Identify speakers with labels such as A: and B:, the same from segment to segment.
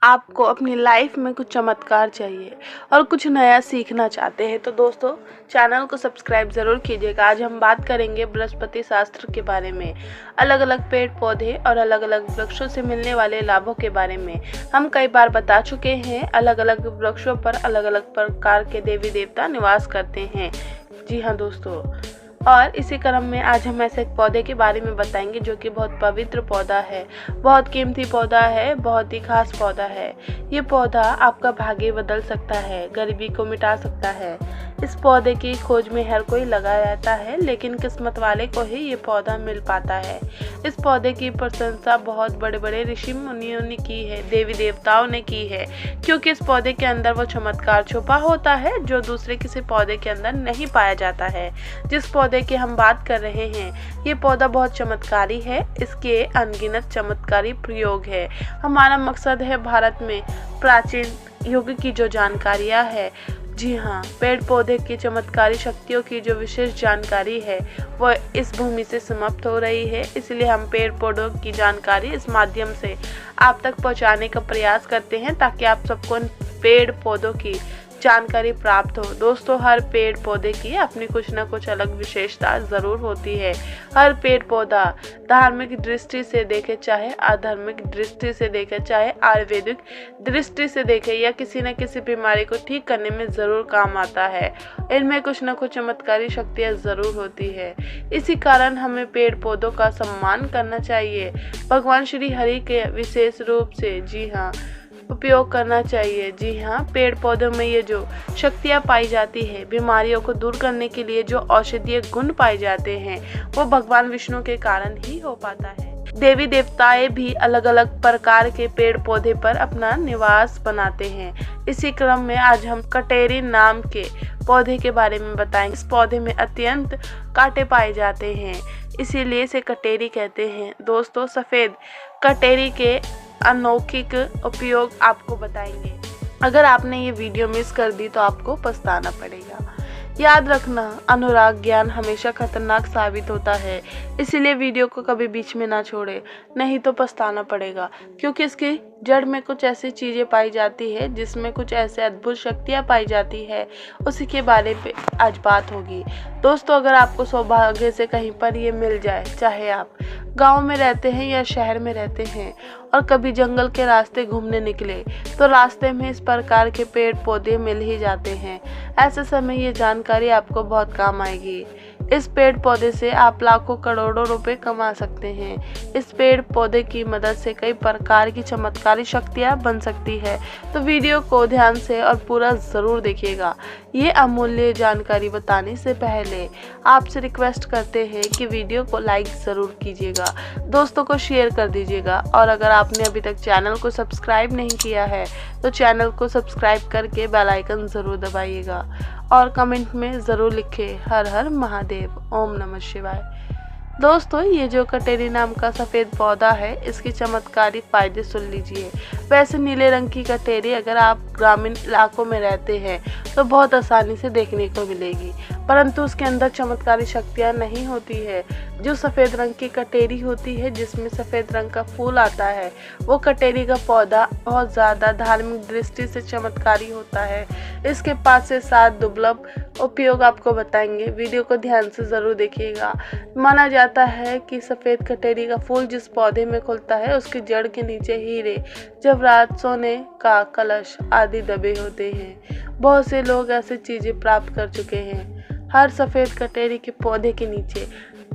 A: आपको अपनी लाइफ में कुछ चमत्कार चाहिए और कुछ नया सीखना चाहते हैं तो दोस्तों चैनल को सब्सक्राइब ज़रूर कीजिएगा। आज हम बात करेंगे बृहस्पति शास्त्र के बारे में, अलग अलग पेड़ पौधे और अलग अलग वृक्षों से मिलने वाले लाभों के बारे में। हम कई बार बता चुके हैं, अलग अलग वृक्षों पर अलग अलग प्रकार के देवी देवता निवास करते हैं। जी हाँ दोस्तों, और इसी क्रम में आज हम ऐसे एक पौधे के बारे में बताएंगे जो कि बहुत पवित्र पौधा है, बहुत कीमती पौधा है, बहुत ही खास पौधा है। ये पौधा आपका भाग्य बदल सकता है, गरीबी को मिटा सकता है। इस पौधे की खोज में हर कोई लगा रहता है, लेकिन किस्मत वाले को ही ये पौधा मिल पाता है। इस पौधे की प्रशंसा बहुत बड़े बड़े ऋषि मुनियों ने की है, देवी देवताओं ने की है, क्योंकि इस पौधे के अंदर वो चमत्कार छुपा होता है जो दूसरे किसी पौधे के अंदर नहीं पाया जाता है। जिस पौधे की हम बात कर रहे हैं, ये पौधा बहुत चमत्कारी है। इसके अनगिनत चमत्कारी प्रयोग है। हमारा मकसद है भारत में प्राचीन युग की जो जानकारियां है, जी हाँ, पेड़ पौधे की चमत्कारी शक्तियों की जो विशेष जानकारी है वो इस भूमि से समाप्त हो रही है। इसलिए हम पेड़ पौधों की जानकारी इस माध्यम से आप तक पहुंचाने का प्रयास करते हैं, ताकि आप सबको पेड़ पौधों की जानकारी प्राप्त हो। दोस्तों, हर पेड़ पौधे की अपनी कुछ ना कुछ अलग विशेषता ज़रूर होती है। हर पेड़ पौधा धार्मिक दृष्टि से देखे, चाहे आध्यात्मिक दृष्टि से देखे, चाहे आयुर्वेदिक दृष्टि से देखे, या किसी न किसी बीमारी को ठीक करने में ज़रूर काम आता है। इनमें कुछ न कुछ चमत्कारी शक्तियाँ ज़रूर होती है। इसी कारण हमें पेड़ पौधों का सम्मान करना चाहिए। भगवान श्री हरि के विशेष रूप से, जी हाँ, उपयोग करना चाहिए। जी हाँ, पेड़ पौधों में ये जो शक्तियाँ पाई जाती है, बीमारियों को दूर करने के लिए जो औषधीय गुण पाए जाते हैं, वो भगवान विष्णु के कारण ही हो पाता है। देवी देवताएं भी अलग अलग प्रकार के पेड़ पौधे पर अपना निवास बनाते हैं। इसी क्रम में आज हम कटेरी नाम के पौधे के बारे में बताएंगे। इस पौधे में अत्यंत कांटे पाए जाते हैं, इसीलिए इसे कटेरी कहते हैं। दोस्तों, सफ़ेद कटेरी के अनौखिक उपयोग आपको बताएंगे। अगर आपने ये वीडियो मिस कर दी तो आपको पछताना पड़ेगा। याद रखना, अनुराग ज्ञान हमेशा खतरनाक साबित होता है, इसीलिए वीडियो को कभी बीच में ना छोड़े, नहीं तो पछताना पड़ेगा। क्योंकि इसकी जड़ में कुछ ऐसी चीज़ें पाई जाती है जिसमें कुछ ऐसे अद्भुत शक्तियाँ पाई जाती है, उसी के बारे में आज बात होगी। दोस्तों, अगर आपको सौभाग्य से कहीं पर ये मिल जाए, चाहे आप गांव में रहते हैं या शहर में रहते हैं, और कभी जंगल के रास्ते घूमने निकले, तो रास्ते में इस प्रकार के पेड़ पौधे मिल ही जाते हैं। ऐसे समय ये जानकारी आपको बहुत काम आएगी। इस पेड़ पौधे से आप लाखों करोड़ों रुपए कमा सकते हैं। इस पेड़ पौधे की मदद से कई प्रकार की चमत्कारी शक्तियाँ बन सकती है। तो वीडियो को ध्यान से और पूरा ज़रूर देखिएगा। ये अमूल्य जानकारी बताने से पहले आपसे रिक्वेस्ट करते हैं कि वीडियो को लाइक ज़रूर कीजिएगा, दोस्तों को शेयर कर दीजिएगा, और अगर आपने अभी तक चैनल को सब्सक्राइब नहीं किया है तो चैनल को सब्सक्राइब करके बेल आइकन ज़रूर दबाइएगा, और कमेंट में ज़रूर लिखें हर हर महादेव, ओम नमः शिवाय। दोस्तों, ये जो कटेरी नाम का सफ़ेद पौधा है, इसकी चमत्कारी फ़ायदे सुन लीजिए। वैसे नीले रंग की कटेरी अगर आप ग्रामीण इलाकों में रहते हैं तो बहुत आसानी से देखने को मिलेगी, परंतु उसके अंदर चमत्कारी शक्तियाँ नहीं होती है। जो सफ़ेद रंग की कटेरी होती है, जिसमें सफ़ेद रंग का फूल आता है, वो कटेरी का पौधा बहुत ज़्यादा धार्मिक दृष्टि से चमत्कारी होता है। इसके 5 से 7 दुर्लभ उपयोग आपको बताएंगे। वीडियो को ध्यान से ज़रूर देखिएगा। माना जाता है कि सफ़ेद कटेरी का फूल जिस पौधे में खुलता है, उसकी जड़ के नीचे हीरे, जवाहरात, सोने का कलश आदि दबे होते हैं। बहुत से लोग ऐसी चीज़ें प्राप्त कर चुके हैं। हर सफ़ेद कटेरी के पौधे के नीचे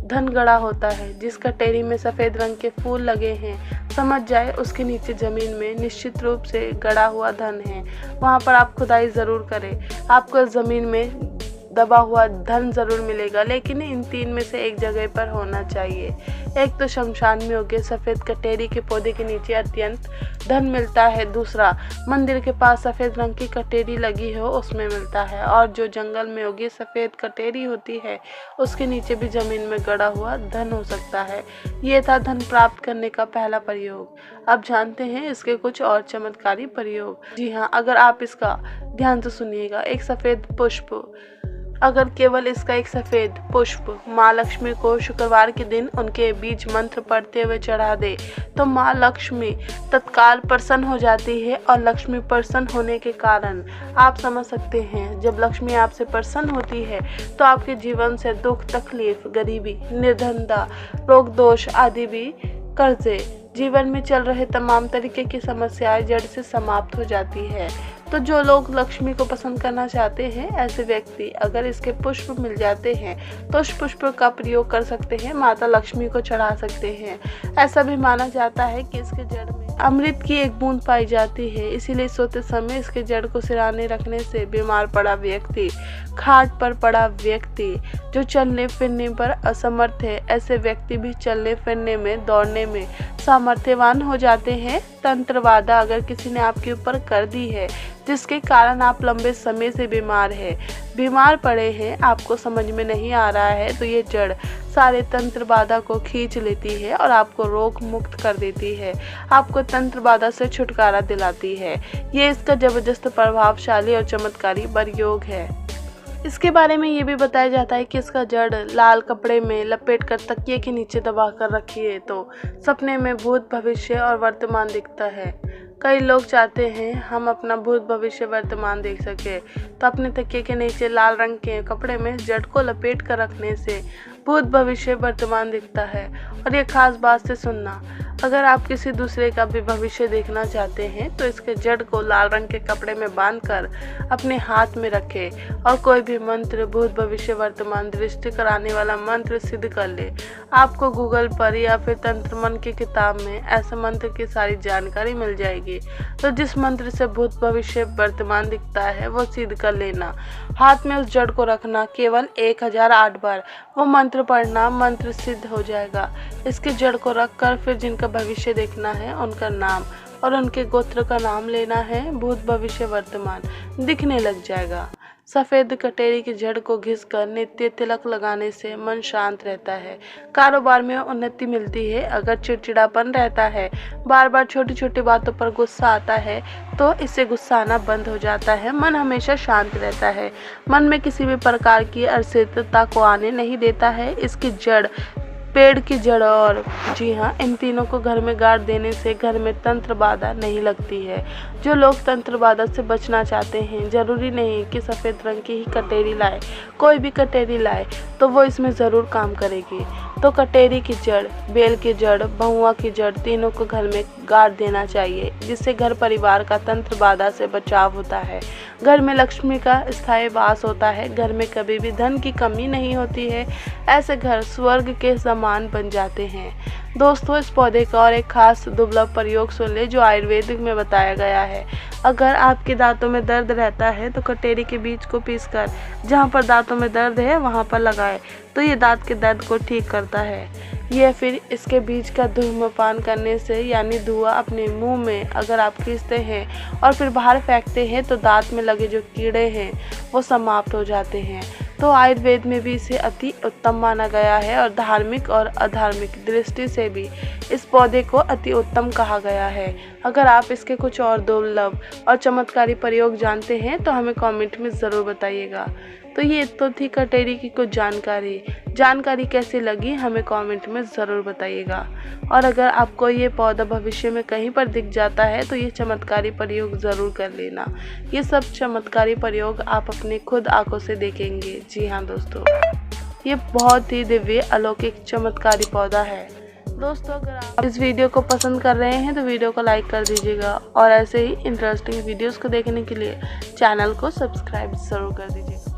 A: धन गड़ा होता है। जिस कटेरी में सफ़ेद रंग के फूल लगे हैं, समझ जाए उसके नीचे ज़मीन में निश्चित रूप से गड़ा हुआ धन है। वहाँ पर आप खुदाई ज़रूर करें, आपको ज़मीन में दबा हुआ धन ज़रूर मिलेगा, लेकिन इन 3 में से एक जगह पर होना चाहिए। एक तो शमशान में होगी, सफ़ेद कटेरी के पौधे के नीचे अत्यंत धन मिलता है। दूसरा, मंदिर के पास सफ़ेद रंग की कटेरी लगी हो, उसमें मिलता है। और जो जंगल में होगी सफ़ेद कटेरी होती है, उसके नीचे भी ज़मीन में गड़ा हुआ धन हो सकता है। ये था धन प्राप्त करने का पहला प्रयोग। अब जानते हैं इसके कुछ और चमत्कारी प्रयोग। जी हाँ, अगर आप इसका ध्यान से सुनिएगा। एक सफ़ेद पुष्प अगर केवल इसका एक सफ़ेद पुष्प माँ लक्ष्मी को शुक्रवार के दिन उनके बीज मंत्र पढ़ते हुए चढ़ा दे तो माँ लक्ष्मी तत्काल प्रसन्न हो जाती है। और लक्ष्मी प्रसन्न होने के कारण आप समझ सकते हैं, जब लक्ष्मी आपसे प्रसन्न होती है तो आपके जीवन से दुख, तकलीफ, गरीबी, निर्धनता, रोग दोष आदि भी, कर्जे, जीवन में चल रहे तमाम तरीके की समस्याएं जड़ से समाप्त हो जाती है। तो जो लोग लक्ष्मी को पसंद करना चाहते हैं, ऐसे व्यक्ति अगर इसके पुष्प मिल जाते हैं तो उस पुष्प का प्रयोग कर सकते हैं, माता लक्ष्मी को चढ़ा सकते हैं। ऐसा भी माना जाता है कि इसके जड़ में अमृत की एक बूंद पाई जाती है, इसीलिए सोते समय इसके जड़ को सिराने रखने से बीमार पड़ा व्यक्ति, खाट पर पड़ा व्यक्ति, जो चलने फिरने पर असमर्थ है, ऐसे व्यक्ति भी चलने फिरने में, दौड़ने में सामर्थ्यवान हो जाते हैं। तंत्र बाधा अगर किसी ने आपके ऊपर कर दी है जिसके कारण आप लंबे समय से बीमार पड़े हैं, आपको समझ में नहीं आ रहा है, तो ये जड़ सारे तंत्र बाधा को खींच लेती है और आपको रोग मुक्त कर देती है, आपको तंत्र बाधा से छुटकारा दिलाती है। ये इसका जबरदस्त, प्रभावशाली और चमत्कारी प्रयोग है। इसके बारे में ये भी बताया जाता है कि इसका जड़ लाल कपड़े में लपेटकर तकिए के नीचे दबा कर रखिए तो सपने में भूत, भविष्य और वर्तमान दिखता है। कई लोग चाहते हैं हम अपना भूत, भविष्य, वर्तमान देख सके, तो अपने तकिए के नीचे लाल रंग के कपड़े में जड़ को लपेट कर रखने से भूत, भविष्य, वर्तमान दिखता है। और ये खास बात से सुनना, अगर आप किसी दूसरे का भी भविष्य देखना चाहते हैं तो इसके जड़ को लाल रंग के कपड़े में बांधकर अपने हाथ में रखें और कोई भी मंत्र, भूत, भविष्य, वर्तमान दृष्टि कराने वाला मंत्र सिद्ध कर ले। आपको गूगल पर या फिर तंत्र मन की किताब में ऐसे मंत्र की सारी जानकारी मिल जाएगी। तो जिस मंत्र से भूत, भविष्य, वर्तमान दिखता है वो सिद्ध कर लेना। हाथ में उस जड़ को रखना, केवल 1008 बार वो मंत्र पढ़ना, मंत्र सिद्ध हो जाएगा। इसके जड़ को रखकर फिर जिनका भविष्य देखना है उनका नाम और उनके गोत्र का नाम लेना है, भूत, भविष्य, वर्तमान दिखने लग जाएगा। सफ़ेद कटेरी की जड़ को घिसकर नित्य तिलक लगाने से मन शांत रहता है, कारोबार में उन्नति मिलती है। अगर चिड़चिड़ापन रहता है, बार बार छोटी छोटी बातों पर गुस्सा आता है तो इससे गुस्सा आना बंद हो जाता है, मन हमेशा शांत रहता है, मन में किसी भी प्रकार की अस्थिरता को आने नहीं देता है। इसकी जड़, पेड़ की जड़ और जी हाँ, इन तीनों को घर में गाड़ देने से घर में तंत्र बाधा नहीं लगती है। जो लोग तंत्र बाधा से बचना चाहते हैं, ज़रूरी नहीं कि सफ़ेद रंग की ही कटेरी लाए, कोई भी कटेरी लाए तो वो इसमें ज़रूर काम करेगी। तो कटेरी की जड़, बेल की जड़, बहुआ की जड़, तीनों को घर में गाड़ देना चाहिए, जिससे घर परिवार का तंत्र बाधा से बचाव होता है, घर में लक्ष्मी का स्थायी वास होता है, घर में कभी भी धन की कमी नहीं होती है। ऐसे घर स्वर्ग के समान बन जाते हैं। दोस्तों, इस पौधे का और एक खास दुर्लभ प्रयोग सुन ले जो आयुर्वेदिक में बताया गया है। अगर आपके दांतों में दर्द रहता है तो कटेरी के बीज को पीसकर जहाँ पर दांतों में दर्द है वहाँ पर लगाएं तो ये दांत के दर्द को ठीक करता है। यह फिर इसके बीज का धूम्रपान करने से, यानी धुआं अपने मुंह में अगर आप खींचते हैं और फिर बाहर फेंकते हैं तो दांत में लगे जो कीड़े हैं वो समाप्त हो जाते हैं। तो आयुर्वेद में भी इसे अति उत्तम माना गया है और धार्मिक और अधार्मिक दृष्टि से भी इस पौधे को अति उत्तम कहा गया है। अगर आप इसके कुछ और दुर्लभ और चमत्कारी प्रयोग जानते हैं तो हमें कमेंट में ज़रूर बताइएगा। तो ये तो थी कटेरी की कुछ जानकारी कैसी लगी हमें कमेंट में ज़रूर बताइएगा। और अगर आपको ये पौधा भविष्य में कहीं पर दिख जाता है तो ये चमत्कारी प्रयोग ज़रूर कर लेना। ये सब चमत्कारी प्रयोग आप अपने खुद आंखों से देखेंगे। जी हाँ दोस्तों, ये बहुत ही दिव्य, अलौकिक, चमत्कारी पौधा है। दोस्तों, अगर आप इस वीडियो को पसंद कर रहे हैं तो वीडियो को लाइक कर दीजिएगा और ऐसे ही इंटरेस्टिंग वीडियोस को देखने के लिए चैनल को सब्सक्राइब ज़रूर कर दीजिएगा।